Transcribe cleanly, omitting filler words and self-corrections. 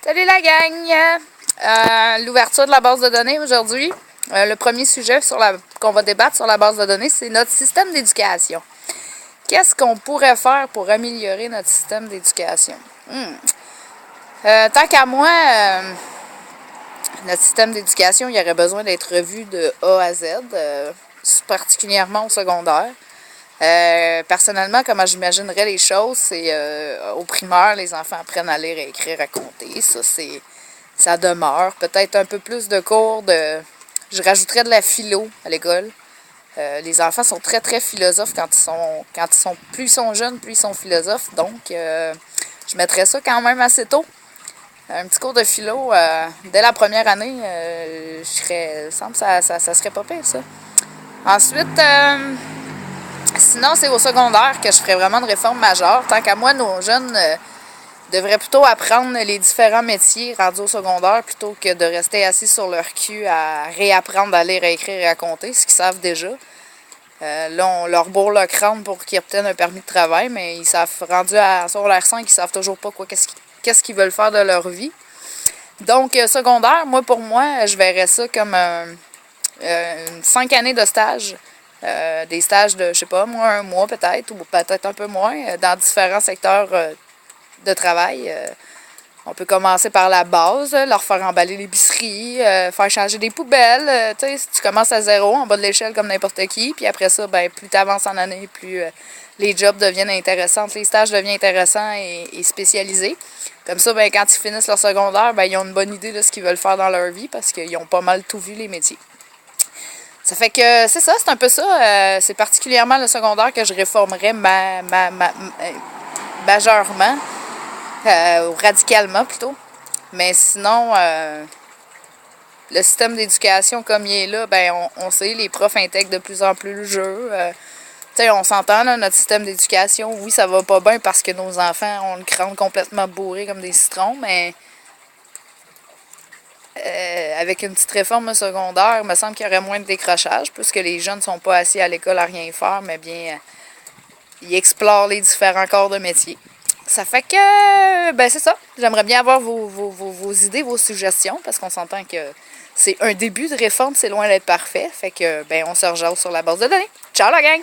Salut la gang! L'ouverture de la base de données aujourd'hui. Le premier sujet qu'on va débattre sur la base de données, c'est notre système d'éducation. Qu'est-ce qu'on pourrait faire pour améliorer notre système d'éducation? Tant qu'à moi, notre système d'éducation, il aurait besoin d'être revu de A à Z, particulièrement au secondaire. Personnellement, comment j'imaginerais les choses, c'est au primaire, les enfants apprennent à lire, à écrire, à compter. Ça demeure. Peut-être un peu plus de cours je rajouterais de la philo à l'école. Les enfants sont très, très philosophes plus ils sont jeunes, plus ils sont philosophes. Donc, je mettrais ça quand même assez tôt. Un petit cours de philo dès la première année, ça serait pas pire, ça. Ensuite, sinon, c'est au secondaire que je ferais vraiment une réforme majeure. Tant qu'à moi, nos jeunes devraient plutôt apprendre les différents métiers rendus au secondaire plutôt que de rester assis sur leur cul à réapprendre à lire, à écrire et à compter, ce qu'ils savent déjà. Là, on leur bourre le crâne pour qu'ils obtiennent un permis de travail, mais ils savent, rendus à secondaire 5, ils savent toujours pas qu'est-ce qu'ils veulent faire de leur vie. Donc, secondaire, pour moi, je verrais ça comme 5 années de stage. Des stages de, je sais pas, moi, 1 mois peut-être, ou peut-être un peu moins, dans différents secteurs de travail. On peut commencer par la base, leur faire emballer l'épicerie, faire changer des poubelles. Tu sais, si tu commences à zéro, en bas de l'échelle comme n'importe qui, puis après ça, plus tu avances en année, plus les jobs deviennent intéressants, les stages deviennent intéressants et spécialisés. Comme ça, quand ils finissent leur secondaire, ils ont une bonne idée de ce qu'ils veulent faire dans leur vie parce qu'ils ont pas mal tout vu les métiers. Ça fait que c'est ça, c'est un peu ça. C'est particulièrement le secondaire que je réformerais majeurement, ou radicalement plutôt. Mais sinon, le système d'éducation comme il est là, on sait, les profs intègrent de plus en plus le jeu. Tu sais, on s'entend, là, notre système d'éducation, oui, ça va pas bien parce que nos enfants ont le crâne complètement bourré comme des citrons, mais avec une petite réforme au secondaire, il me semble qu'il y aurait moins de décrochage, puisque les jeunes ne sont pas assis à l'école à rien faire, mais bien, ils explorent les différents corps de métier. Ça fait que, c'est ça. J'aimerais bien avoir vos idées, vos suggestions, parce qu'on s'entend que c'est un début de réforme, c'est loin d'être parfait. Fait que, on se rejase sur la base de données. Ciao la gang!